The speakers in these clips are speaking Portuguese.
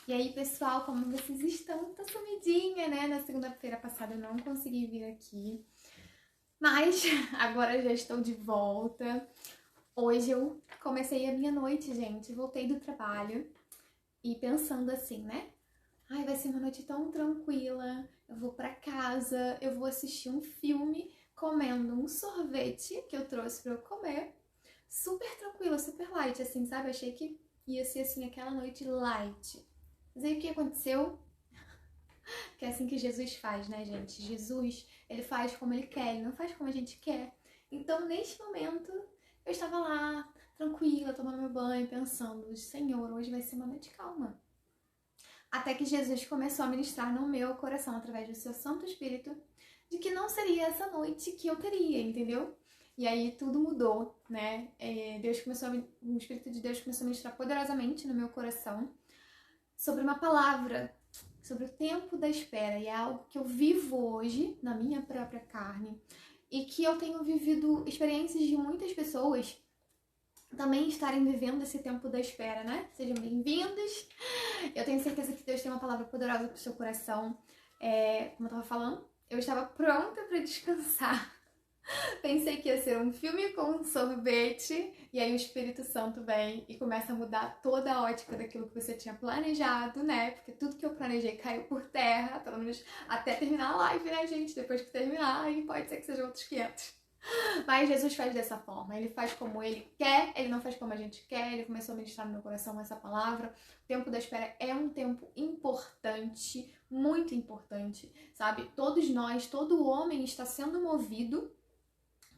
E aí, pessoal, como vocês estão? Tô sumidinha, né? Na segunda-feira passada eu não consegui vir aqui, mas agora já estou de volta. Hoje eu comecei a minha noite, gente. Voltei do trabalho e pensando assim, né? Ai, vai ser uma noite tão tranquila. Eu vou pra casa, eu vou assistir um filme comendo um sorvete que eu trouxe pra eu comer. Super tranquila, super light, assim, sabe? Achei que ia ser assim aquela noite light. Mas aí o que aconteceu? Que é assim que Jesus faz, né, gente? Jesus, ele faz como ele quer, ele não faz como a gente quer. Então, neste momento, eu estava lá, tranquila, tomando meu banho, pensando, Senhor, hoje vai ser uma noite calma. Até que Jesus começou a ministrar no meu coração, através do seu Santo Espírito, de que não seria essa noite que eu teria, entendeu? E aí tudo mudou, né? O Espírito de Deus começou a ministrar poderosamente no meu coração sobre uma palavra, sobre o tempo da espera. E é algo que eu vivo hoje na minha própria carne e que eu tenho vivido experiências de muitas pessoas também estarem vivendo esse tempo da espera, né? Sejam bem-vindos! Eu tenho certeza que Deus tem uma palavra poderosa para o seu coração. Como eu estava falando, eu estava pronta para descansar. Pensei que ia ser um filme com um sorvete, e aí o Espírito Santo vem e começa a mudar toda a ótica daquilo que você tinha planejado, né? Porque tudo que eu planejei caiu por terra, pelo menos até terminar a live, né, gente? Depois que terminar, aí pode ser que sejam outros 500. Mas Jesus faz dessa forma, ele faz como ele quer, ele não faz como a gente quer, ele começou a ministrar no meu coração essa palavra. O tempo da espera é um tempo importante, muito importante, sabe? Todos nós, todo homem está sendo movido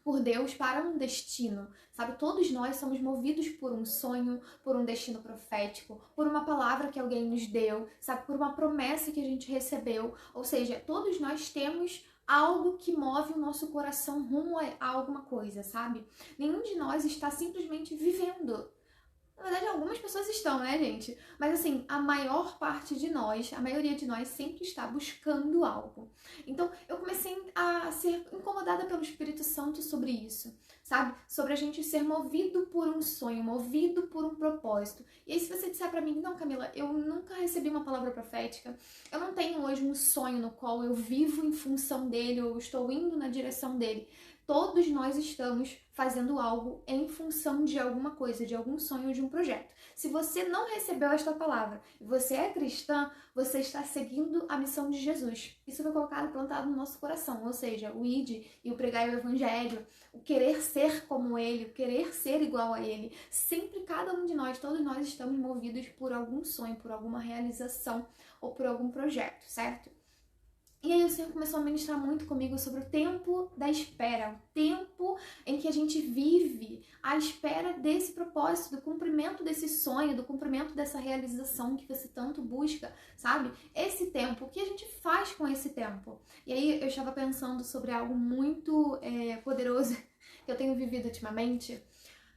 por Deus para um destino, sabe? Todos nós somos movidos por um sonho, por um destino profético, por uma palavra que alguém nos deu, sabe? Por uma promessa que a gente recebeu. Ou seja, todos nós temos algo que move o nosso coração rumo a alguma coisa, sabe? Nenhum de nós está simplesmente vivendo. Na verdade, algumas pessoas estão, né, gente? Mas assim, a maior parte de nós, a maioria de nós sempre está buscando algo. Então, eu comecei a ser incomodada pelo Espírito Santo sobre isso, sabe? Sobre a gente ser movido por um sonho, movido por um propósito. E aí, se você disser pra mim, não, Camila, eu nunca recebi uma palavra profética, eu não tenho hoje um sonho no qual eu vivo em função dele, ou estou indo na direção dele. Todos nós estamos fazendo algo em função de alguma coisa, de algum sonho, de um projeto. Se você não recebeu esta palavra e você é cristã, você está seguindo a missão de Jesus. Isso foi colocado, plantado no nosso coração, ou seja, o id e o pregar o evangelho, o querer ser como ele, o querer ser igual a ele. Sempre cada um de nós, todos nós estamos movidos por algum sonho, por alguma realização ou por algum projeto, certo? E aí o Senhor começou a ministrar muito comigo sobre o tempo da espera, o tempo em que a gente vive à espera desse propósito, do cumprimento desse sonho, do cumprimento dessa realização que você tanto busca, sabe? Esse tempo, o que a gente faz com esse tempo? E aí eu estava pensando sobre algo muito poderoso que eu tenho vivido ultimamente,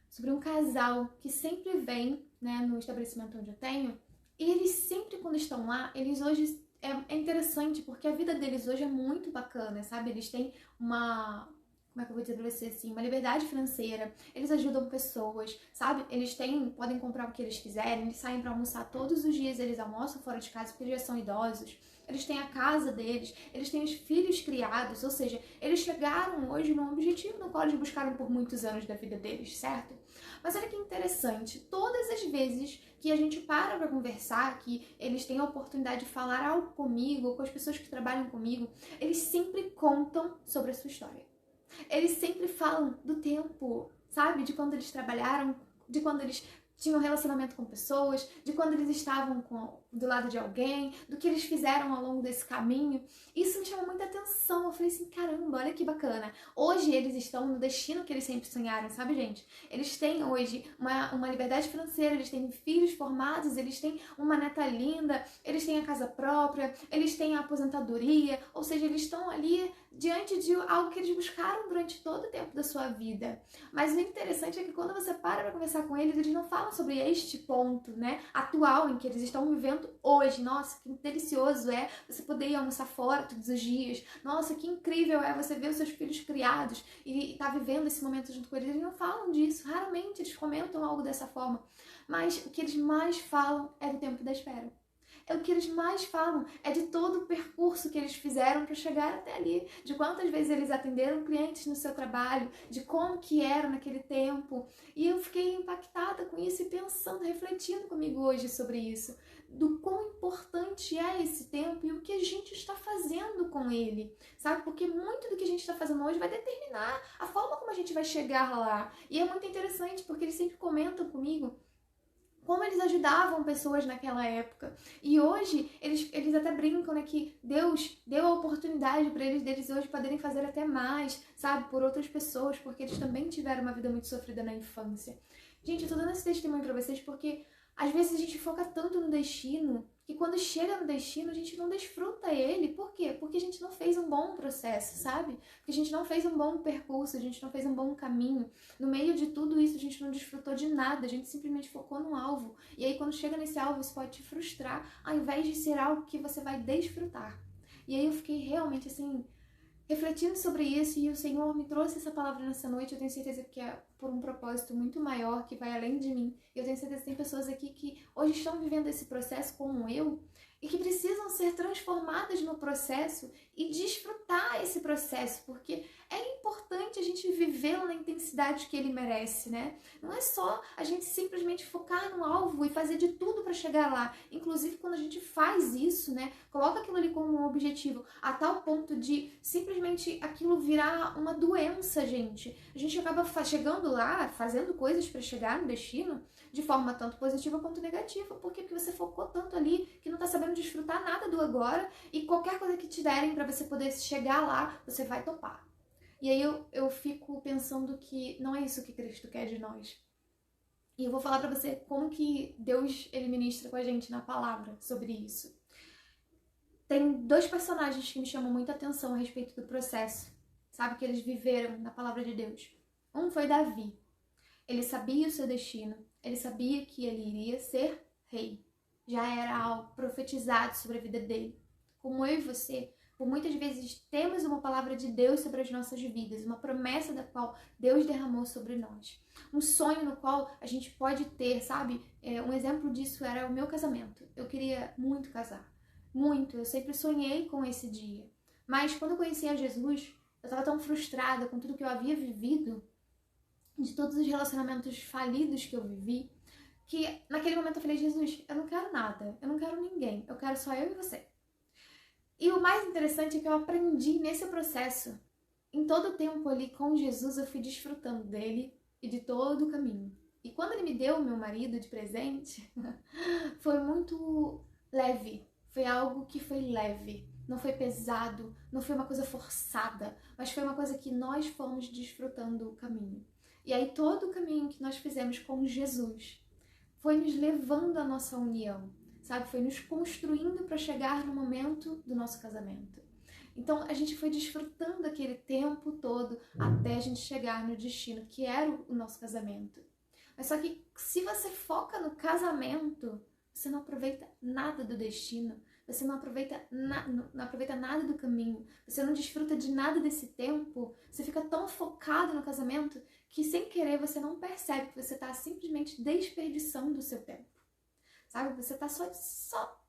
sobre um casal que sempre vem, né, no estabelecimento onde eu tenho, e eles sempre quando estão lá, eles hoje é interessante porque a vida deles hoje é muito bacana, sabe? Eles têm uma, como é que eu vou dizer pra você assim, uma liberdade financeira, eles ajudam pessoas, sabe? Eles podem comprar o que eles quiserem, eles saem pra almoçar todos os dias, eles almoçam fora de casa porque eles já são idosos. Eles têm a casa deles, eles têm os filhos criados, ou seja, eles chegaram hoje num objetivo no qual eles buscaram por muitos anos da vida deles, certo? Mas olha que interessante, todas as vezes que a gente para conversar, que eles têm a oportunidade de falar algo comigo, com as pessoas que trabalham comigo, eles sempre contam sobre a sua história. Eles sempre falam do tempo, sabe? De quando eles trabalharam, de quando eles tinham relacionamento com pessoas, de quando eles estavam do lado de alguém, do que eles fizeram ao longo desse caminho. Isso me chamou muita atenção. Eu falei assim, caramba, olha que bacana. Hoje eles estão no destino que eles sempre sonharam, sabe, gente? Eles têm hoje uma liberdade financeira, eles têm filhos formados, eles têm uma neta linda, eles têm a casa própria, eles têm a aposentadoria, ou seja, eles estão ali diante de algo que eles buscaram durante todo o tempo da sua vida. Mas o interessante é que quando você para conversar com eles não falam sobre este ponto, né, atual em que eles estão vivendo hoje. Nossa, que delicioso é você poder ir almoçar fora todos os dias. Nossa, que incrível é você ver os seus filhos criados e estar vivendo esse momento junto com eles. Eles não falam disso, raramente eles comentam algo dessa forma. Mas o que eles mais falam é do tempo da espera. é o que eles mais falam, é de todo o percurso que eles fizeram para chegar até ali, de quantas vezes eles atenderam clientes no seu trabalho, de como que era naquele tempo. E eu fiquei impactada com isso e pensando, refletindo comigo hoje sobre isso, do quão importante é esse tempo e o que a gente está fazendo com ele, sabe? Porque muito do que a gente está fazendo hoje vai determinar a forma como a gente vai chegar lá. E é muito interessante porque eles sempre comentam comigo como eles ajudavam pessoas naquela época. E hoje, eles até brincam, né, que Deus deu a oportunidade para deles hoje poderem fazer até mais, sabe, por outras pessoas, porque eles também tiveram uma vida muito sofrida na infância. Gente, eu tô dando esse testemunho pra vocês porque às vezes a gente foca tanto no destino que quando chega no destino a gente não desfruta ele. Por quê? Porque a gente não fez um bom processo, sabe? Porque a gente não fez um bom percurso, a gente não fez um bom caminho. No meio de tudo isso a gente não desfrutou de nada, a gente simplesmente focou no alvo. E aí quando chega nesse alvo isso pode te frustrar, ao invés de ser algo que você vai desfrutar. E aí eu fiquei realmente assim, refletindo sobre isso, e o Senhor me trouxe essa palavra nessa noite. Eu tenho certeza que é por um propósito muito maior, que vai além de mim. Eu tenho certeza que tem pessoas aqui que hoje estão vivendo esse processo como eu, e que precisam ser transformadas no processo e desfrutar esse processo, porque é importante a gente vivê-lo na intensidade que ele merece, né? Não é só a gente simplesmente focar no alvo e fazer de tudo para chegar lá. Inclusive, quando a gente faz isso, né? Coloca aquilo ali como um objetivo, a tal ponto de simplesmente aquilo virar uma doença, gente. A gente acaba chegando lá, fazendo coisas para chegar no destino, de forma tanto positiva quanto negativa. Por quê? Porque você focou tanto ali que não tá sabendo desfrutar nada do agora, e qualquer coisa que te derem para você poder chegar lá, você vai topar. E aí eu fico pensando que não é isso que Cristo quer de nós. E eu vou falar para você como que Deus ele ministra com a gente na palavra sobre isso. Tem dois personagens que me chamam muita atenção a respeito do processo, sabe, que eles viveram na palavra de Deus. Um foi Davi. Ele sabia o seu destino, ele sabia que ele iria ser rei. Já era algo profetizado sobre a vida dele. Como eu e você, por muitas vezes temos uma palavra de Deus sobre as nossas vidas, uma promessa da qual Deus derramou sobre nós. Um sonho no qual a gente pode ter, sabe? Um exemplo disso era o meu casamento. Eu queria muito casar, muito. Eu sempre sonhei com esse dia. Mas quando eu conheci a Jesus, eu estava tão frustrada com tudo que eu havia vivido, de todos os relacionamentos falidos que eu vivi, que naquele momento eu falei, Jesus, eu não quero nada, eu não quero ninguém, eu quero só eu e você. E o mais interessante é que eu aprendi nesse processo, em todo o tempo ali com Jesus, eu fui desfrutando dele e de todo o caminho. E quando ele me deu o meu marido de presente, foi muito leve, foi algo que foi leve, não foi pesado, não foi uma coisa forçada, mas foi uma coisa que nós fomos desfrutando o caminho. E aí todo o caminho que nós fizemos com Jesus foi nos levando à nossa união, sabe? Foi nos construindo para chegar no momento do nosso casamento. Então a gente foi desfrutando aquele tempo todo até a gente chegar no destino, que era o nosso casamento. Mas só que se você foca no casamento, você não aproveita nada do destino, você não aproveita nada do caminho, você não desfruta de nada desse tempo, você fica tão focado no casamento que sem querer você não percebe que você está simplesmente desperdiçando o seu tempo. Sabe? Você está só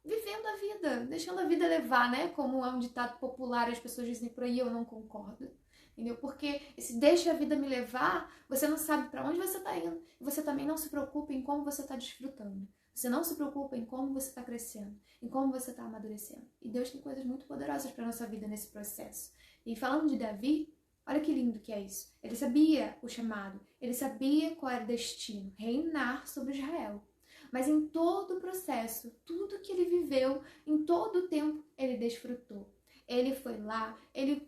vivendo a vida, deixando a vida levar, né? Como é um ditado popular, as pessoas dizem por aí, eu não concordo. Entendeu? Porque esse deixa a vida me levar, você não sabe para onde você está indo. E você também não se preocupa em como você está desfrutando. Você não se preocupa em como você está crescendo, em como você está amadurecendo. E Deus tem coisas muito poderosas para a nossa vida nesse processo. E falando de Davi, olha que lindo que é isso. Ele sabia o chamado, ele sabia qual era o destino, reinar sobre Israel. Mas em todo o processo, tudo que ele viveu, em todo o tempo, ele desfrutou. Ele foi lá, ele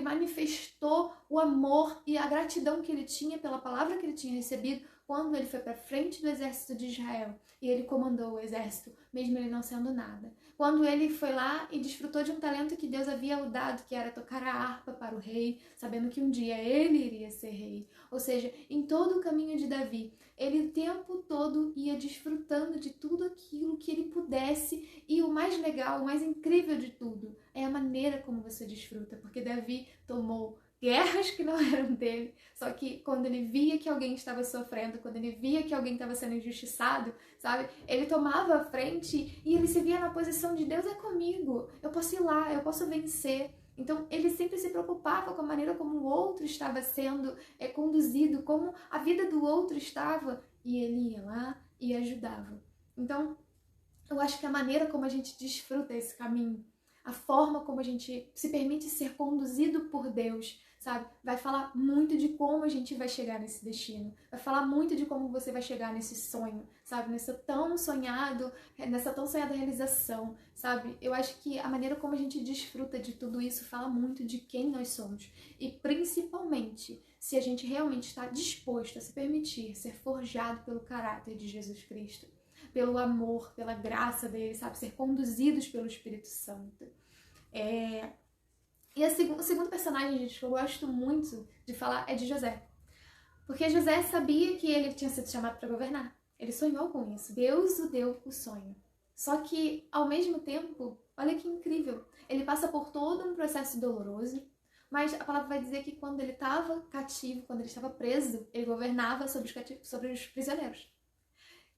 manifestou o amor e a gratidão que ele tinha pela palavra que ele tinha recebido quando ele foi para frente do exército de Israel e ele comandou o exército, mesmo ele não sendo nada. Quando ele foi lá e desfrutou de um talento que Deus havia dado, que era tocar a harpa para o rei, sabendo que um dia ele iria ser rei. Ou seja, em todo o caminho de Davi, ele o tempo todo ia desfrutando de tudo aquilo que ele pudesse. E o mais legal, o mais incrível de tudo, é a maneira como você desfruta, porque Davi tomou guerras que não eram dele. Só que quando ele via que alguém estava sofrendo, quando ele via que alguém estava sendo injustiçado, sabe? Ele tomava a frente e ele se via na posição de Deus é comigo, eu posso ir lá, eu posso vencer. Então ele sempre se preocupava com a maneira como o outro estava sendo conduzido, como a vida do outro estava, e ele ia lá e ajudava. Então eu acho que a maneira como a gente desfruta esse caminho, a forma como a gente se permite ser conduzido por Deus, sabe? Vai falar muito de como a gente vai chegar nesse destino. Vai falar muito de como você vai chegar nesse sonho, sabe? Nessa tão sonhada realização, sabe? Eu acho que a maneira como a gente desfruta de tudo isso fala muito de quem nós somos. E principalmente, se a gente realmente está disposto a se permitir ser forjado pelo caráter de Jesus Cristo, pelo amor, pela graça dele, sabe? Ser conduzidos pelo Espírito Santo. E o segundo personagem, gente, que eu gosto muito de falar é de José. Porque José sabia que ele tinha sido chamado para governar. Ele sonhou com isso. Deus o deu o sonho. Só que, ao mesmo tempo, olha que incrível, ele passa por todo um processo doloroso, mas a palavra vai dizer que quando ele estava cativo, quando ele estava preso, ele governava sobre os prisioneiros.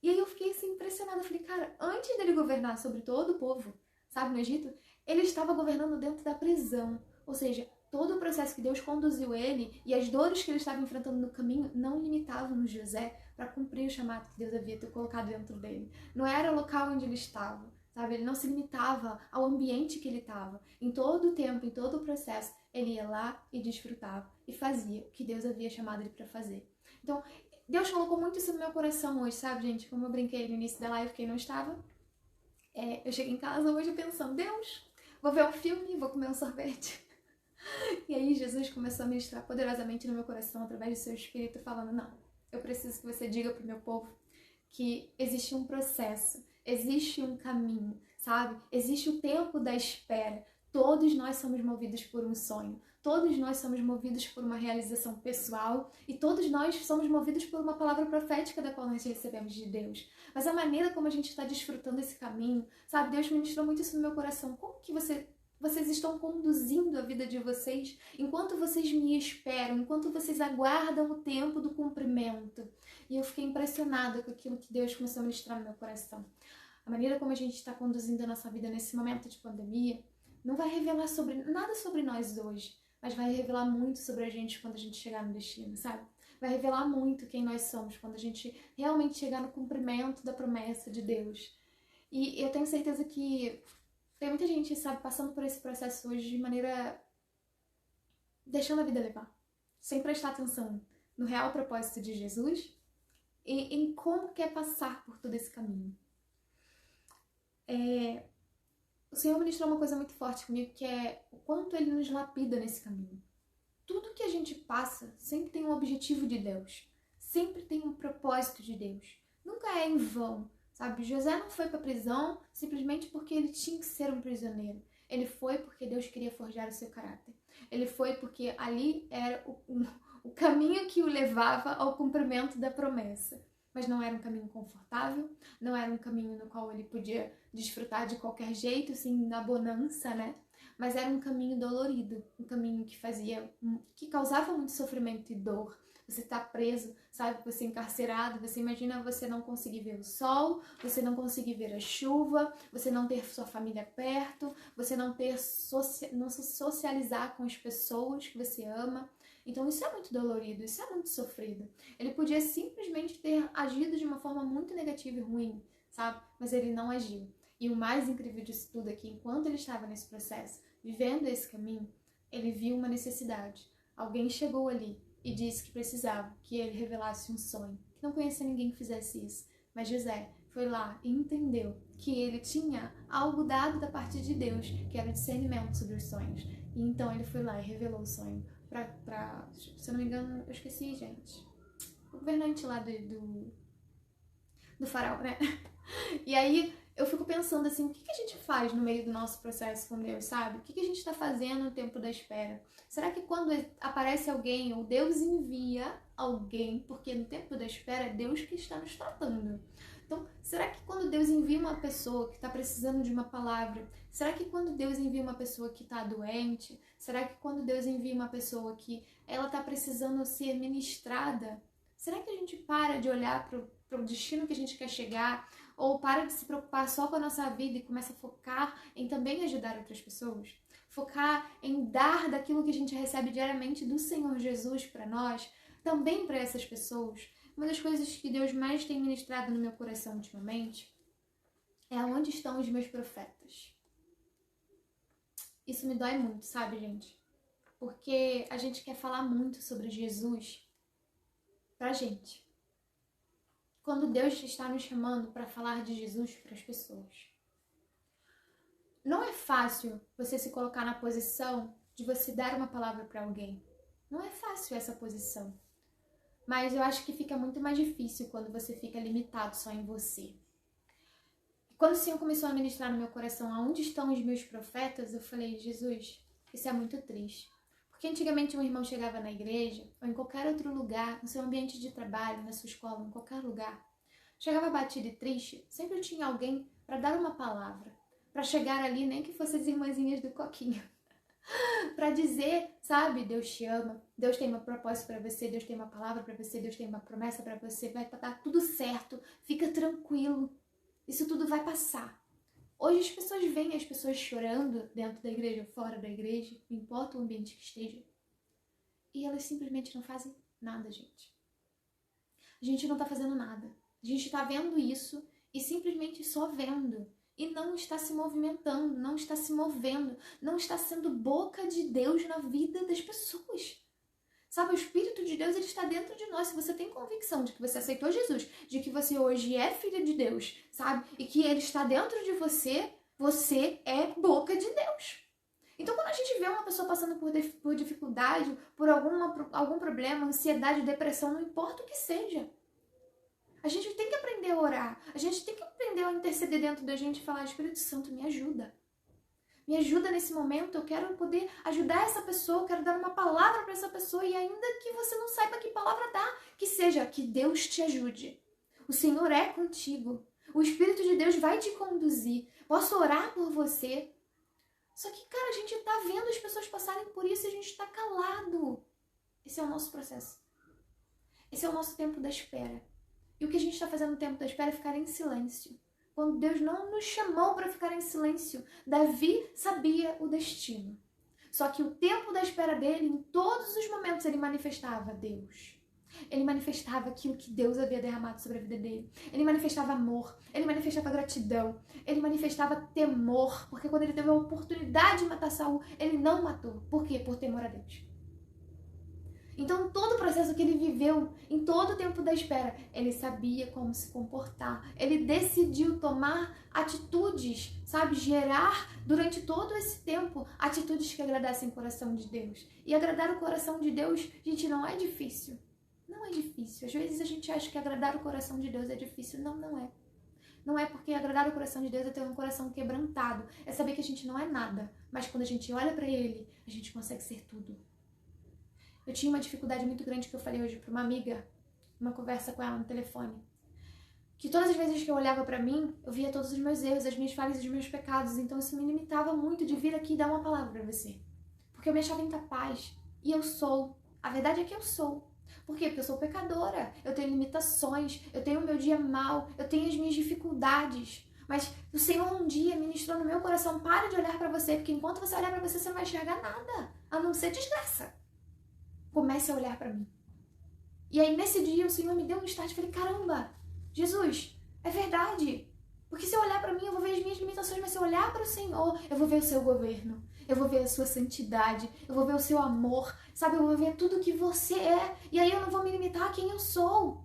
E aí eu fiquei assim impressionada, eu falei, cara, antes dele governar sobre todo o povo, sabe, no Egito, ele estava governando dentro da prisão. Ou seja, todo o processo que Deus conduziu ele e as dores que ele estava enfrentando no caminho não limitavam no José para cumprir o chamado que Deus havia colocado dentro dele. Não era o local onde ele estava, sabe? Ele não se limitava ao ambiente que ele estava. Em todo o tempo, em todo o processo, ele ia lá e desfrutava e fazia o que Deus havia chamado ele para fazer. Então, Deus colocou muito isso no meu coração hoje, sabe, gente? Como eu brinquei no início da live, quem não estava. Eu cheguei em casa hoje pensando, Deus, vou ver um filme, vou comer um sorvete. E aí Jesus começou a ministrar poderosamente no meu coração, através do seu Espírito, falando, não, eu preciso que você diga pro meu povo que existe um processo, existe um caminho, sabe? Existe o tempo da espera. Todos nós somos movidos por um sonho. Todos nós somos movidos por uma realização pessoal e todos nós somos movidos por uma palavra profética da qual nós recebemos de Deus. Mas a maneira como a gente está desfrutando esse caminho, sabe? Deus ministrou muito isso no meu coração. Como que vocês estão conduzindo a vida de vocês enquanto vocês me esperam, enquanto vocês aguardam o tempo do cumprimento? E eu fiquei impressionada com aquilo que Deus começou a ministrar no meu coração. A maneira como a gente está conduzindo a nossa vida nesse momento de pandemia não vai revelar nada sobre nós hoje, mas vai revelar muito sobre a gente quando a gente chegar no destino, sabe? Vai revelar muito quem nós somos quando a gente realmente chegar no cumprimento da promessa de Deus. E eu tenho certeza que tem muita gente, sabe, passando por esse processo hoje de maneira deixando a vida levar, sem prestar atenção no real propósito de Jesus e em como quer passar por todo esse caminho. O Senhor ministrou uma coisa muito forte comigo, que é o quanto Ele nos lapida nesse caminho. Tudo que a gente passa sempre tem um objetivo de Deus, sempre tem um propósito de Deus. Nunca é em vão, sabe? José não foi para a prisão simplesmente porque ele tinha que ser um prisioneiro. Ele foi porque Deus queria forjar o seu caráter. Ele foi porque ali era o caminho que o levava ao cumprimento da promessa. Mas não era um caminho confortável, não era um caminho no qual ele podia desfrutar de qualquer jeito, assim, na bonança, né? Mas era um caminho dolorido, um caminho que causava muito sofrimento e dor. Você tá preso, sabe? Você encarcerado, você imagina você não conseguir ver o sol, você não conseguir ver a chuva, você não ter sua família perto, você não socializar com as pessoas que você ama. Então isso é muito dolorido, isso é muito sofrido. Ele podia simplesmente ter agido de uma forma muito negativa e ruim, sabe? Mas ele não agiu. E o mais incrível disso tudo é que enquanto ele estava nesse processo, vivendo esse caminho, ele viu uma necessidade. Alguém chegou ali e disse que precisava que ele revelasse um sonho. Que não conhecia ninguém que fizesse isso. Mas José foi lá e entendeu que ele tinha algo dado da parte de Deus, que era o discernimento sobre os sonhos. E então ele foi lá e revelou o sonho se eu não me engano, eu esqueci, gente. O governante lá do faraó, né? E aí eu fico pensando assim, o que a gente faz no meio do nosso processo com Deus, sabe? O que a gente está fazendo no tempo da espera? Será que quando aparece alguém, ou Deus envia alguém, porque no tempo da espera é Deus que está nos tratando. Então, será que quando Deus envia uma pessoa que está precisando de uma palavra, será que quando Deus envia uma pessoa que está doente, será que quando Deus envia uma pessoa que ela está precisando ser ministrada, será que a gente para de olhar para o destino que a gente quer chegar, ou para de se preocupar só com a nossa vida e começa a focar em também ajudar outras pessoas? Focar em dar daquilo que a gente recebe diariamente do Senhor Jesus para nós, também para essas pessoas. Uma das coisas que Deus mais tem ministrado no meu coração ultimamente é onde estão os meus profetas. Isso me dói muito, sabe, gente? Porque a gente quer falar muito sobre Jesus pra gente, quando Deus está nos chamando para falar de Jesus para as pessoas. Não é fácil você se colocar na posição de você dar uma palavra para alguém. Não é fácil essa posição. Mas eu acho que fica muito mais difícil quando você fica limitado só em você. Quando o Senhor começou a ministrar no meu coração aonde estão os meus profetas, eu falei, Jesus, isso é muito triste. Porque antigamente um irmão chegava na igreja, ou em qualquer outro lugar, no seu ambiente de trabalho, na sua escola, em qualquer lugar, chegava batido e triste, sempre tinha alguém para dar uma palavra, para chegar ali, nem que fossem as irmãzinhas do coquinho, para dizer, sabe, Deus te ama, Deus tem um propósito para você, Deus tem uma palavra para você, Deus tem uma promessa para você, vai dar tudo certo, fica tranquilo, isso tudo vai passar. Hoje as pessoas veem as pessoas chorando dentro da igreja ou fora da igreja, não importa o ambiente que esteja, e elas simplesmente não fazem nada, gente. A gente não tá fazendo nada. A gente tá vendo isso e simplesmente só vendo. E não está se movimentando, não está se movendo, não está sendo boca de Deus na vida das pessoas. Sabe, o Espírito de Deus, ele está dentro de nós. Se você tem convicção de que você aceitou Jesus, de que você hoje é filha de Deus, sabe? E que ele está dentro de você, você é boca de Deus. Então, quando a gente vê uma pessoa passando por dificuldade, por algum problema, ansiedade, depressão, não importa o que seja, a gente tem que aprender a orar. A gente tem que aprender a interceder dentro da gente e falar, Espírito Santo, me ajuda. Me ajuda nesse momento, eu quero poder ajudar essa pessoa, eu quero dar uma palavra para essa pessoa e ainda que você não saiba que palavra dar, que seja, que Deus te ajude. O Senhor é contigo. O Espírito de Deus vai te conduzir. Posso orar por você. Só que, cara, a gente tá vendo as pessoas passarem por isso e a gente tá calado. Esse é o nosso processo. Esse é o nosso tempo da espera. E o que a gente está fazendo no tempo da espera é ficar em silêncio. Quando Deus não nos chamou para ficar em silêncio, Davi sabia o destino. Só que o tempo da espera dele, em todos os momentos, ele manifestava Deus. Ele manifestava aquilo que Deus havia derramado sobre a vida dele. Ele manifestava amor, ele manifestava gratidão, ele manifestava temor, porque quando ele teve a oportunidade de matar Saul, ele não matou. Por quê? Por temor a Deus. Então, todo o processo que ele viveu, em todo o tempo da espera, ele sabia como se comportar. Ele decidiu tomar atitudes, sabe? Gerar, durante todo esse tempo, atitudes que agradassem o coração de Deus. E agradar o coração de Deus, gente, não é difícil. Não é difícil. Às vezes a gente acha que agradar o coração de Deus é difícil. Não, não é. Não é, porque agradar o coração de Deus é ter um coração quebrantado. É saber que a gente não é nada. Mas quando a gente olha pra Ele, a gente consegue ser tudo. Eu tinha uma dificuldade muito grande que eu falei hoje pra uma amiga, numa conversa com ela no telefone. Que todas as vezes que eu olhava pra mim, eu via todos os meus erros, as minhas falhas e os meus pecados. Então isso me limitava muito de vir aqui e dar uma palavra pra você. Porque eu me achava incapaz. E eu sou. A verdade é que eu sou. Por quê? Porque eu sou pecadora. Eu tenho limitações. Eu tenho o meu dia mal. Eu tenho as minhas dificuldades. Mas o Senhor um dia ministrou no meu coração, para de olhar pra você. Porque enquanto você olhar pra você, você não vai enxergar nada. A não ser desgraça. Comece a olhar pra mim. E aí, nesse dia, o Senhor me deu um start. Falei, caramba, Jesus, é verdade. Porque se eu olhar pra mim, eu vou ver as minhas limitações. Mas se eu olhar para o Senhor, eu vou ver o seu governo. Eu vou ver a sua santidade. Eu vou ver o seu amor. Sabe, eu vou ver tudo que você é. E aí eu não vou me limitar a quem eu sou.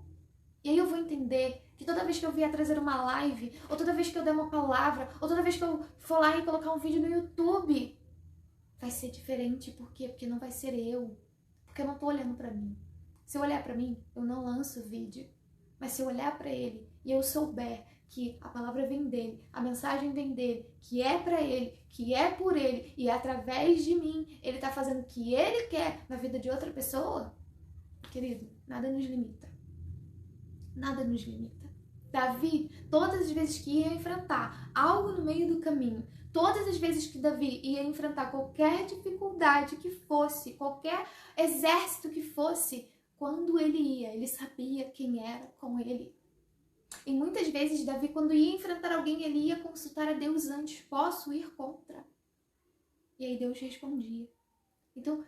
E aí eu vou entender que toda vez que eu vier trazer uma live, ou toda vez que eu der uma palavra, ou toda vez que eu for lá e colocar um vídeo no YouTube, vai ser diferente. Por quê? Porque não vai ser eu. Porque eu não tô olhando pra mim. Se eu olhar pra mim, eu não lanço vídeo. Mas se eu olhar pra ele e eu souber que a palavra vem dele, a mensagem vem dele, que é pra ele, que é por ele e através de mim, ele tá fazendo o que ele quer na vida de outra pessoa, querido, nada nos limita. Nada nos limita. Davi, todas as vezes que ia enfrentar algo no meio do caminho, todas as vezes que Davi ia enfrentar qualquer dificuldade que fosse, qualquer exército que fosse, quando ele ia, ele sabia quem era com ele. E muitas vezes Davi, quando ia enfrentar alguém, ele ia consultar a Deus antes. Posso ir contra? E aí Deus respondia. Então,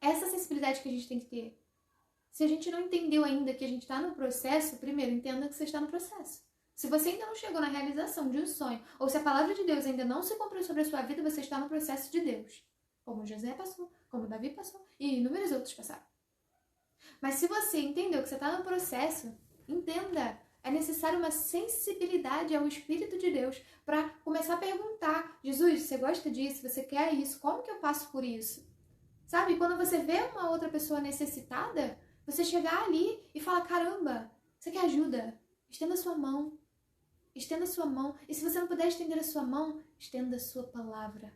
essa sensibilidade que a gente tem que ter. Se a gente não entendeu ainda que a gente está no processo, primeiro, entenda que você está no processo. Se você ainda não chegou na realização de um sonho, ou se a palavra de Deus ainda não se cumpriu sobre a sua vida, você está no processo de Deus. Como José passou, como Davi passou e inúmeros outros passaram. Mas se você entendeu que você está no processo, entenda, é necessário uma sensibilidade ao Espírito de Deus para começar a perguntar: Jesus, você gosta disso? Você quer isso? Como que eu passo por isso? Sabe, quando você vê uma outra pessoa necessitada, você chegar ali e falar: caramba, você quer ajuda? Estenda a sua mão. Estenda a sua mão. E se você não puder estender a sua mão, estenda a sua palavra.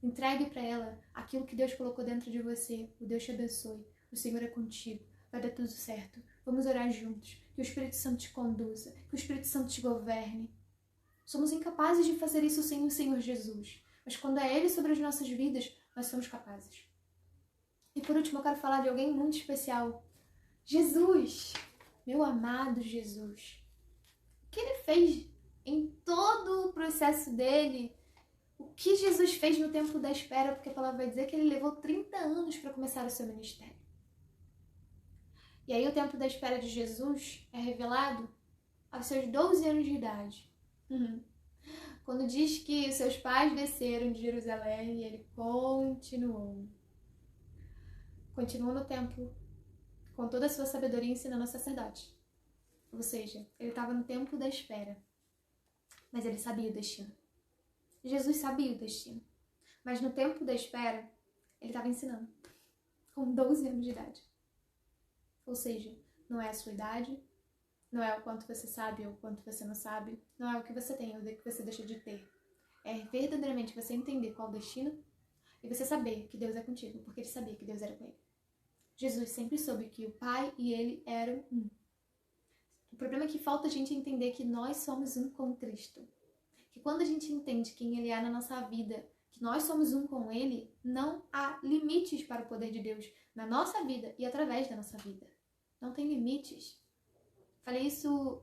Entregue para ela aquilo que Deus colocou dentro de você. O Deus te abençoe. O Senhor é contigo. Vai dar tudo certo. Vamos orar juntos. Que o Espírito Santo te conduza. Que o Espírito Santo te governe. Somos incapazes de fazer isso sem o Senhor Jesus. Mas quando é Ele sobre as nossas vidas, nós somos capazes. E por último, eu quero falar de alguém muito especial. Jesus. Meu amado Jesus. O que Ele fez em todo o processo dele? O que Jesus fez no tempo da espera? Porque a palavra vai dizer que Ele levou 30 anos para começar o seu ministério. E aí o tempo da espera de Jesus é revelado aos seus 12 anos de idade. Quando diz que seus pais desceram de Jerusalém e ele continuou. Continuou no templo, com toda a sua sabedoria ensinando aos sacerdotes. Ou seja, ele estava no tempo da espera. Mas ele sabia o destino. Jesus sabia o destino. Mas no tempo da espera, ele estava ensinando. Com 12 anos de idade. Ou seja, não é a sua idade, não é o quanto você sabe ou o quanto você não sabe, não é o que você tem ou o que você deixa de ter. É verdadeiramente você entender qual é o destino e você saber que Deus é contigo, porque ele sabia que Deus era com ele. Jesus sempre soube que o Pai e ele eram um. O problema é que falta a gente entender que nós somos um com Cristo. Que quando a gente entende quem ele é na nossa vida, que nós somos um com ele, não há limites para o poder de Deus na nossa vida e através da nossa vida. Não tem limites. Falei isso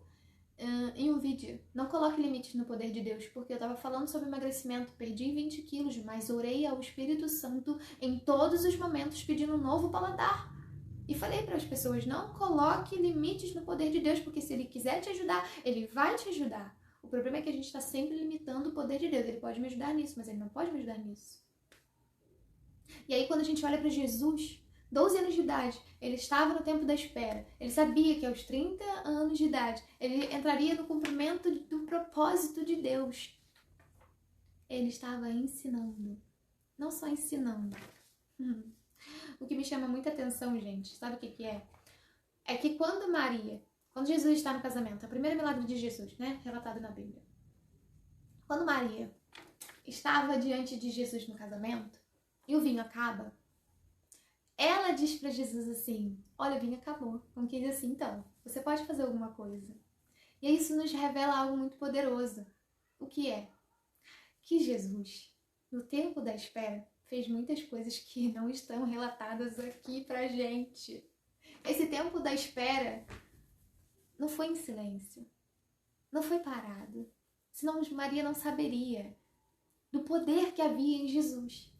em um vídeo. Não coloque limites no poder de Deus, porque eu estava falando sobre emagrecimento, perdi 20 quilos, mas orei ao Espírito Santo em todos os momentos pedindo um novo paladar. E falei para as pessoas, não coloque limites no poder de Deus, porque se ele quiser te ajudar, ele vai te ajudar. O problema é que a gente está sempre limitando o poder de Deus. Ele pode me ajudar nisso, mas ele não pode me ajudar nisso. E aí quando a gente olha para Jesus, 12 anos de idade, ele estava no tempo da espera. Ele sabia que aos 30 anos de idade, ele entraria no cumprimento do propósito de Deus. Ele estava ensinando. Não só ensinando. O que me chama muita atenção, gente, sabe o que é? É que quando Jesus está no casamento, é o primeiro milagre de Jesus, né? Relatado na Bíblia. Quando Maria estava diante de Jesus no casamento e o vinho acaba, ela diz para Jesus assim: olha, o vinho acabou. Como que diz assim, então, você pode fazer alguma coisa. E isso nos revela algo muito poderoso. O que é? Que Jesus, no tempo da espera, fez muitas coisas que não estão relatadas aqui pra gente. Esse tempo da espera não foi em silêncio. Não foi parado. Senão Maria não saberia do poder que havia em Jesus.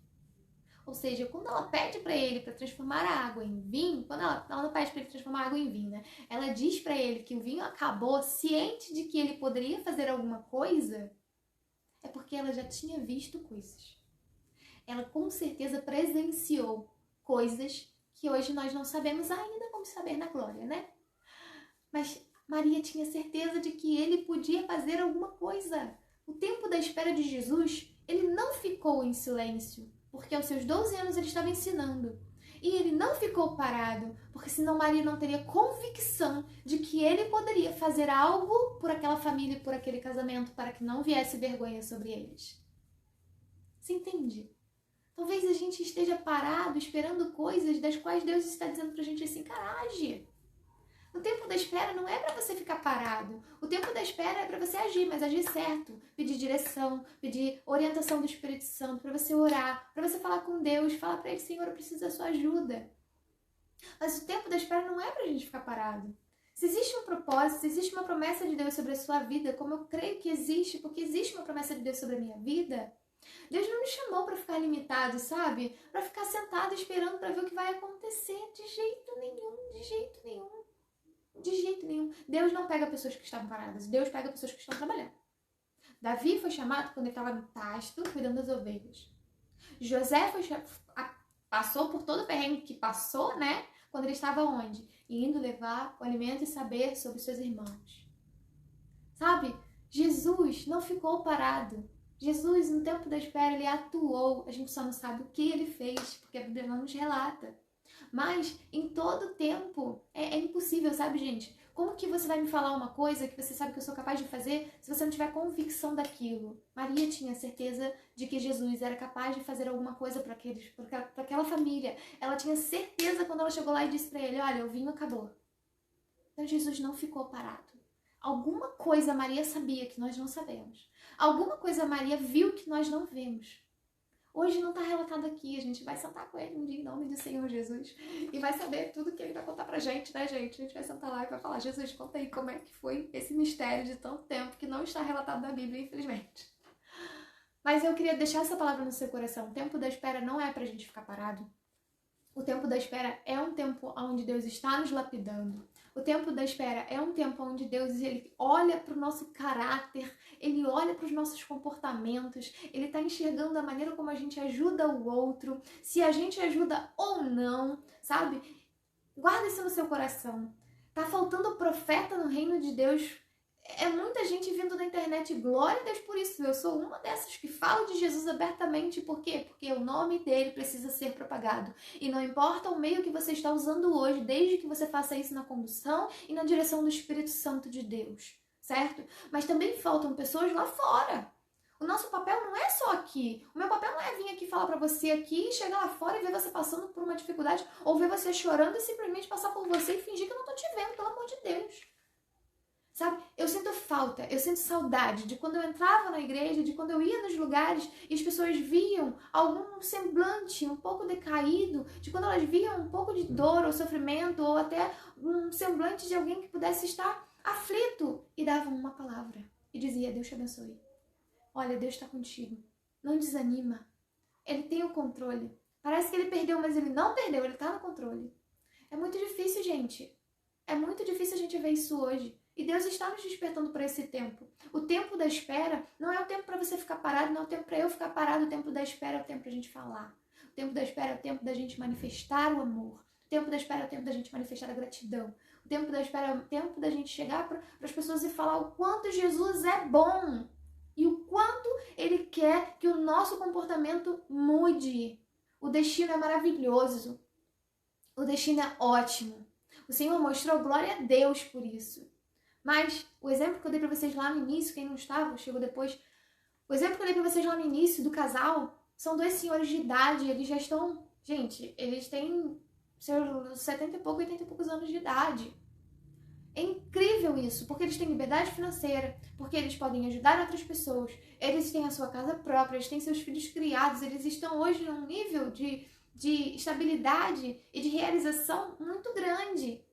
Ou seja, quando ela pede para ele para transformar a água em vinho, quando ela não pede para ele transformar a água em vinho, né? Ela diz para ele que o vinho acabou, ciente de que ele poderia fazer alguma coisa, é porque ela já tinha visto coisas. Ela com certeza presenciou coisas que hoje nós não sabemos ainda como saber na glória, né? Mas Maria tinha certeza de que ele podia fazer alguma coisa. O tempo da espera de Jesus, ele não ficou em silêncio, porque aos seus 12 anos ele estava ensinando. E ele não ficou parado, porque senão Maria não teria convicção de que ele poderia fazer algo por aquela família e por aquele casamento, para que não viesse vergonha sobre eles. Você entende? Talvez a gente esteja parado, esperando coisas das quais Deus está dizendo pra gente assim, cara, age. O tempo da espera não é para você ficar parado. O tempo da espera é para você agir, mas agir certo. Pedir direção, pedir orientação do Espírito Santo, para você orar, para você falar com Deus, falar para Ele, Senhor, eu preciso da sua ajuda. Mas o tempo da espera não é pra gente ficar parado. Se existe um propósito, se existe uma promessa de Deus sobre a sua vida, como eu creio que existe, porque existe uma promessa de Deus sobre a minha vida, Deus não me chamou para ficar limitado, sabe? Para ficar sentado esperando para ver o que vai acontecer. De jeito nenhum, de jeito nenhum. De jeito nenhum. Deus não pega pessoas que estavam paradas. Deus pega pessoas que estão trabalhando. Davi foi chamado quando ele estava no pasto, cuidando das ovelhas. José passou por todo o perrengue que passou, né? Quando ele estava onde? Indo levar o alimento e saber sobre seus irmãos. Sabe? Jesus não ficou parado. Jesus, no tempo da espera, ele atuou. A gente só não sabe o que ele fez, porque a Bíblia não nos relata. Mas, em todo tempo, é impossível, sabe, gente? Como que você vai me falar uma coisa que você sabe que eu sou capaz de fazer se você não tiver convicção daquilo? Maria tinha certeza de que Jesus era capaz de fazer alguma coisa para aquela família. Ela tinha certeza quando ela chegou lá e disse para ele, olha, o vinho acabou. Então, Jesus não ficou parado. Alguma coisa Maria sabia que nós não sabemos. Alguma coisa Maria viu que nós não vemos. Hoje não está relatado aqui, a gente vai sentar com ele um dia em nome do Senhor Jesus e vai saber tudo que ele vai contar pra gente, né, gente? A gente vai sentar lá e vai falar, Jesus, conta aí como é que foi esse mistério de tanto tempo que não está relatado na Bíblia, infelizmente. Mas eu queria deixar essa palavra no seu coração. O tempo da espera não é pra gente ficar parado. O tempo da espera é um tempo onde Deus está nos lapidando. O tempo da espera é um tempo onde Deus ele olha para o nosso caráter, ele olha para os nossos comportamentos, ele está enxergando a maneira como a gente ajuda o outro, se a gente ajuda ou não, sabe? Guarda isso no seu coração. Tá faltando profeta no reino de Deus. É muita gente vindo na internet, glória a Deus por isso. Eu sou uma dessas que falo de Jesus abertamente. Por quê? Porque o nome dele precisa ser propagado. E não importa o meio que você está usando hoje, desde que você faça isso na condução e na direção do Espírito Santo de Deus, certo? Mas também faltam pessoas lá fora. O nosso papel não é só aqui. O meu papel não é vir aqui falar pra você aqui, chegar lá fora e ver você passando por uma dificuldade, ou ver você chorando e simplesmente passar por você e fingir que eu não tô te vendo, pelo amor de Deus. Sabe, eu sinto falta, eu sinto saudade de quando eu entrava na igreja, de quando eu ia nos lugares e as pessoas viam algum semblante um pouco decaído, de quando elas viam um pouco de dor ou sofrimento, ou até um semblante de alguém que pudesse estar aflito e davam uma palavra e dizia, Deus te abençoe. Olha, Deus está contigo, não desanima, Ele tem o controle. Parece que Ele perdeu, mas Ele não perdeu, Ele está no controle. É muito difícil, gente, é muito difícil a gente ver isso hoje. E Deus está nos despertando para esse tempo. O tempo da espera não é o tempo para você ficar parado, não é o tempo para eu ficar parado. O tempo da espera é o tempo para a gente falar. O tempo da espera é o tempo da gente manifestar o amor. O tempo da espera é o tempo da gente manifestar a gratidão. O tempo da espera é o tempo da gente chegar para as pessoas e falar o quanto Jesus é bom. E o quanto Ele quer que o nosso comportamento mude. O destino é maravilhoso. O destino é ótimo. O Senhor mostrou glória a Deus por isso. Mas o exemplo que eu dei pra vocês lá no início, quem não estava, chegou depois. O exemplo que eu dei pra vocês lá no início do casal, são dois senhores de idade, eles já estão... Gente, eles têm seus 70 e pouco, 80 e poucos anos de idade. É incrível isso, porque eles têm liberdade financeira, porque eles podem ajudar outras pessoas, eles têm a sua casa própria, eles têm seus filhos criados, eles estão hoje num nível de estabilidade e de realização muito grande.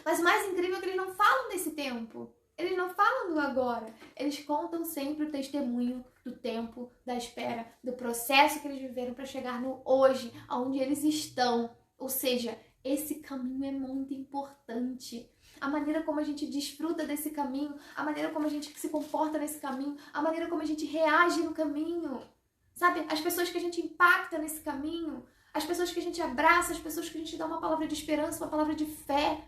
Mas o mais incrível é que eles não falam desse tempo. Eles não falam do agora. Eles contam sempre o testemunho do tempo, da espera, do processo que eles viveram para chegar no hoje, onde eles estão. Ou seja, esse caminho é muito importante. A maneira como a gente desfruta desse caminho, a maneira como a gente se comporta nesse caminho, a maneira como a gente reage no caminho. Sabe? As pessoas que a gente impacta nesse caminho, as pessoas que a gente abraça, as pessoas que a gente dá uma palavra de esperança, uma palavra de fé.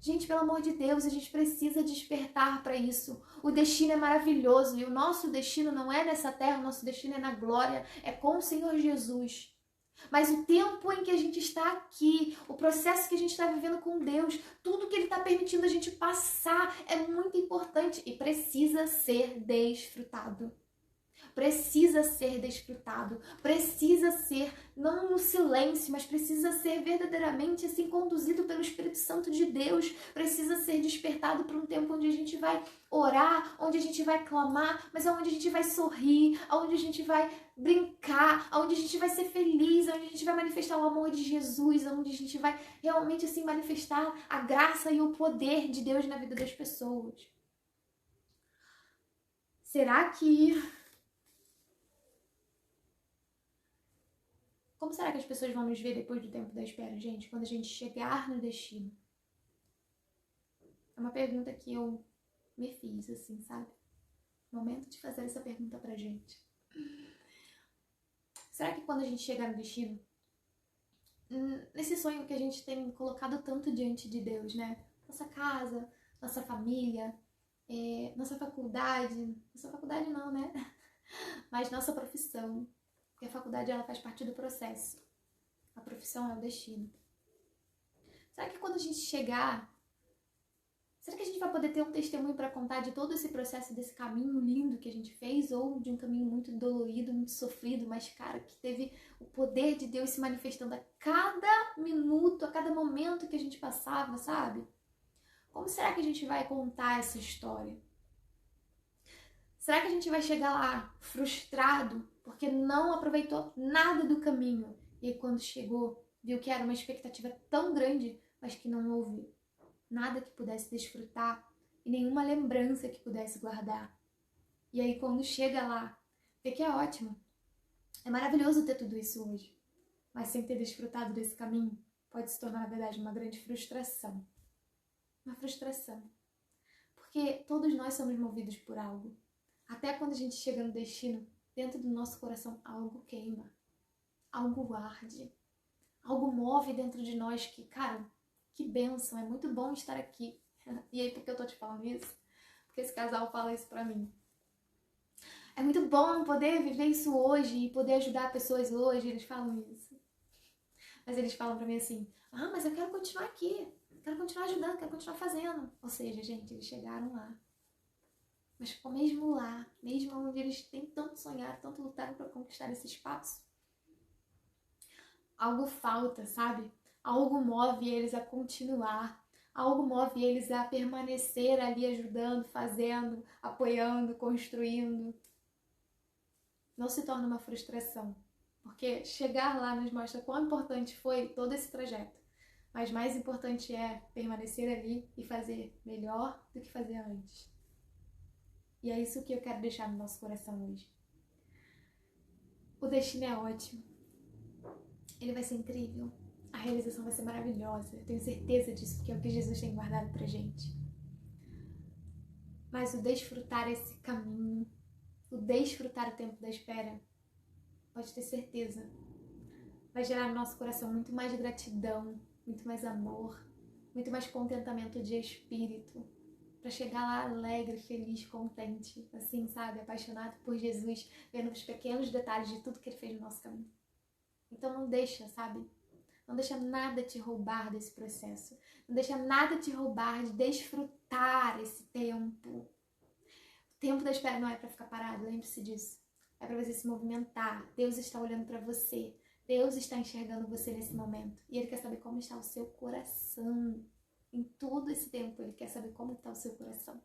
Gente, pelo amor de Deus, a gente precisa despertar para isso. O destino é maravilhoso e o nosso destino não é nessa terra, o nosso destino é na glória, é com o Senhor Jesus. Mas o tempo em que a gente está aqui, o processo que a gente está vivendo com Deus, tudo que Ele está permitindo a gente passar é muito importante e precisa ser desfrutado. Precisa ser desfrutado, precisa ser, não no silêncio, mas precisa ser verdadeiramente assim conduzido pelo Espírito Santo de Deus, precisa ser despertado para um tempo onde a gente vai orar, onde a gente vai clamar, mas onde a gente vai sorrir, onde a gente vai brincar, onde a gente vai ser feliz, onde a gente vai manifestar o amor de Jesus, onde a gente vai realmente assim manifestar a graça e o poder de Deus na vida das pessoas. Será que Como será que as pessoas vão nos ver depois do tempo da espera, gente? Quando a gente chegar no destino? É uma pergunta que eu me fiz, assim, sabe? Momento de fazer essa pergunta pra gente. Será que quando a gente chegar no destino, nesse sonho que a gente tem colocado tanto diante de Deus, né? Nossa casa, nossa família, nossa faculdade não, né? Mas nossa profissão. Porque a faculdade, ela faz parte do processo. A profissão é o destino. Será que quando a gente chegar, será que a gente vai poder ter um testemunho para contar de todo esse processo, desse caminho lindo que a gente fez? Ou de um caminho muito dolorido, muito sofrido, mas, cara, que teve o poder de Deus se manifestando a cada minuto, a cada momento que a gente passava, sabe? Como será que a gente vai contar essa história? Será que a gente vai chegar lá frustrado porque não aproveitou nada do caminho? E aí, quando chegou, viu que era uma expectativa tão grande, mas que não houve nada que pudesse desfrutar e nenhuma lembrança que pudesse guardar. E aí, quando chega lá, vê que é ótimo. É maravilhoso ter tudo isso hoje. Mas sem ter desfrutado desse caminho, pode se tornar, na verdade, uma grande frustração. Uma frustração. Porque todos nós somos movidos por algo. Até quando a gente chega no destino, dentro do nosso coração, algo queima. Algo arde. Algo move dentro de nós que, cara, que bênção, é muito bom estar aqui. E aí, por que eu tô te falando isso? Porque esse casal fala isso pra mim. É muito bom poder viver isso hoje e poder ajudar pessoas hoje, eles falam isso. Mas eles falam pra mim assim, mas eu quero continuar aqui, quero continuar ajudando, quero continuar fazendo. Ou seja, gente, eles chegaram lá. Mas ficou mesmo lá, mesmo onde eles têm tanto sonhar, tanto lutaram para conquistar esse espaço, algo falta, sabe? Algo move eles a continuar, algo move eles a permanecer ali ajudando, fazendo, apoiando, construindo. Não se torna uma frustração, porque chegar lá nos mostra quão importante foi todo esse trajeto. Mas mais importante é permanecer ali e fazer melhor do que fazer antes. E é isso que eu quero deixar no nosso coração hoje. O destino é ótimo. Ele vai ser incrível. A realização vai ser maravilhosa. Eu tenho certeza disso, porque é o que Jesus tem guardado pra gente. Mas o desfrutar esse caminho, o desfrutar o tempo da espera, pode ter certeza, vai gerar no nosso coração muito mais gratidão, muito mais amor, muito mais contentamento de espírito, para chegar lá alegre, feliz, contente, assim, sabe? Apaixonado por Jesus, vendo os pequenos detalhes de tudo que Ele fez no nosso caminho. Então não deixa, sabe? Não deixa nada te roubar desse processo. Não deixa nada te roubar de desfrutar esse tempo. O tempo da espera não é para ficar parado, lembre-se disso. É para você se movimentar. Deus está olhando para você. Deus está enxergando você nesse momento. E Ele quer saber como está o seu coração. Em todo esse tempo, Ele quer saber como está o seu coração.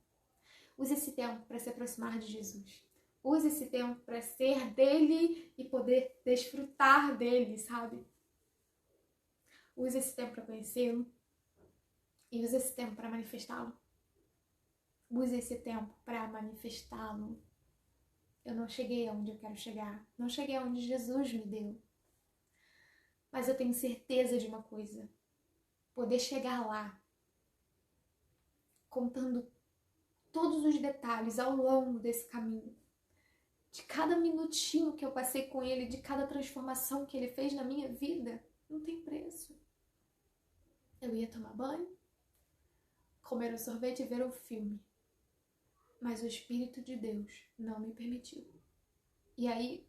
Use esse tempo para se aproximar de Jesus. Use esse tempo para ser dele e poder desfrutar dele, sabe? Use esse tempo para conhecê-lo e use esse tempo para manifestá-lo. Use esse tempo para manifestá-lo. Eu não cheguei aonde eu quero chegar. Não cheguei aonde Jesus me deu. Mas eu tenho certeza de uma coisa. Poder chegar lá contando todos os detalhes ao longo desse caminho. De cada minutinho que eu passei com ele, de cada transformação que ele fez na minha vida, não tem preço. Eu ia tomar banho, comer um sorvete e ver um filme. Mas o Espírito de Deus não me permitiu. E aí,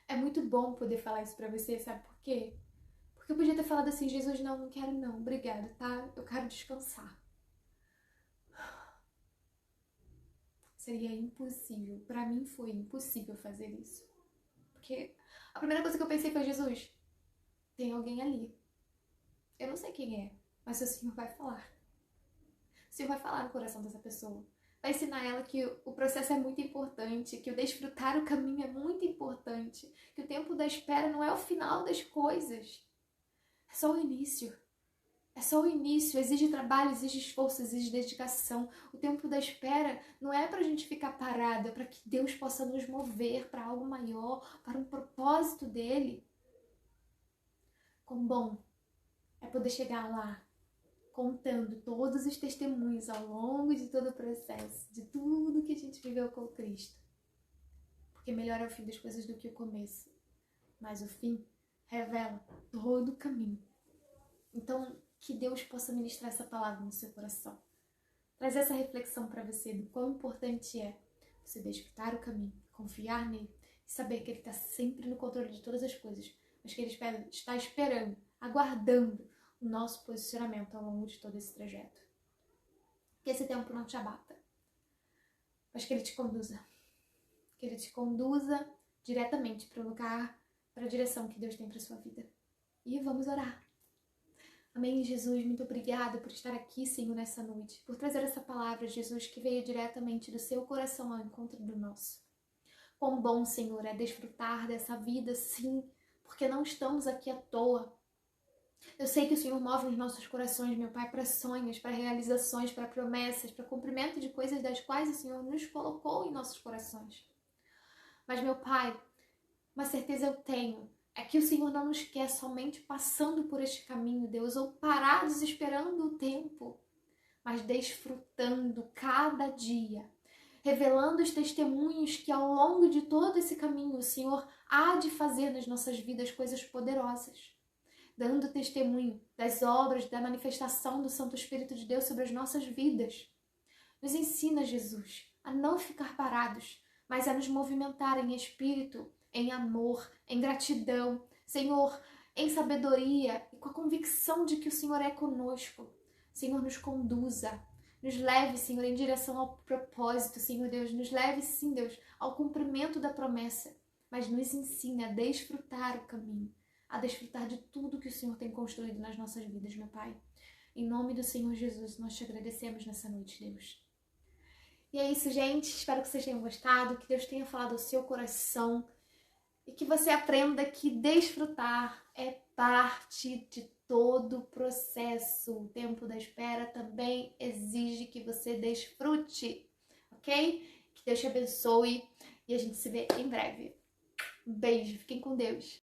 é muito bom poder falar isso pra você, sabe por quê? Porque eu podia ter falado assim, Jesus, não quero não, obrigada, tá? Eu quero descansar. seria impossível. Para mim foi impossível fazer isso. Porque a primeira coisa que eu pensei foi, Jesus, tem alguém ali. Eu não sei quem é, mas o Senhor vai falar. O Senhor vai falar no coração dessa pessoa. Vai ensinar ela que o processo é muito importante, que o desfrutar o caminho é muito importante, que o tempo da espera não é o final das coisas. É só o início. É só o início. Exige trabalho, exige esforço, exige dedicação. O tempo da espera não é pra gente ficar parada, é pra que Deus possa nos mover para algo maior, para um propósito dele. Quão bom é poder chegar lá contando todos os testemunhos ao longo de todo o processo, de tudo que a gente viveu com Cristo. Porque melhor é o fim das coisas do que o começo. Mas o fim revela todo o caminho. Então, que Deus possa ministrar essa palavra no seu coração. Trazer essa reflexão para você do quão importante é você desfrutar o caminho, confiar nele e saber que ele está sempre no controle de todas as coisas, mas que ele está esperando, aguardando o nosso posicionamento ao longo de todo esse trajeto. Que esse tempo não te abata, mas que ele te conduza. Que ele te conduza diretamente para o lugar, para a direção que Deus tem para sua vida. E vamos orar. Amém, Jesus, muito obrigada por estar aqui, Senhor, nessa noite, por trazer essa palavra, Jesus, que veio diretamente do seu coração ao encontro do nosso. Quão bom, Senhor, é desfrutar dessa vida, sim, porque não estamos aqui à toa. Eu sei que o Senhor move os nossos corações, meu Pai, para sonhos, para realizações, para promessas, para cumprimento de coisas das quais o Senhor nos colocou em nossos corações. Mas, meu Pai, uma certeza eu tenho, é que o Senhor não nos quer somente passando por este caminho, Deus, ou parados esperando o tempo, mas desfrutando cada dia, revelando os testemunhos que ao longo de todo esse caminho o Senhor há de fazer nas nossas vidas coisas poderosas, dando testemunho das obras, da manifestação do Santo Espírito de Deus sobre as nossas vidas. Nos ensina, Jesus, a não ficar parados, mas a nos movimentar em espírito, em amor, em gratidão, Senhor, em sabedoria e com a convicção de que o Senhor é conosco. Senhor, nos conduza, nos leve, Senhor, em direção ao propósito, Senhor Deus, nos leve, sim, Deus, ao cumprimento da promessa, mas nos ensine a desfrutar o caminho, a desfrutar de tudo que o Senhor tem construído nas nossas vidas, meu Pai. Em nome do Senhor Jesus, nós te agradecemos nessa noite, Deus. E é isso, gente. Espero que vocês tenham gostado, que Deus tenha falado ao seu coração e que você aprenda que desfrutar é parte de todo o processo. O tempo da espera também exige que você desfrute, ok? Que Deus te abençoe e a gente se vê em breve. Um beijo, fiquem com Deus.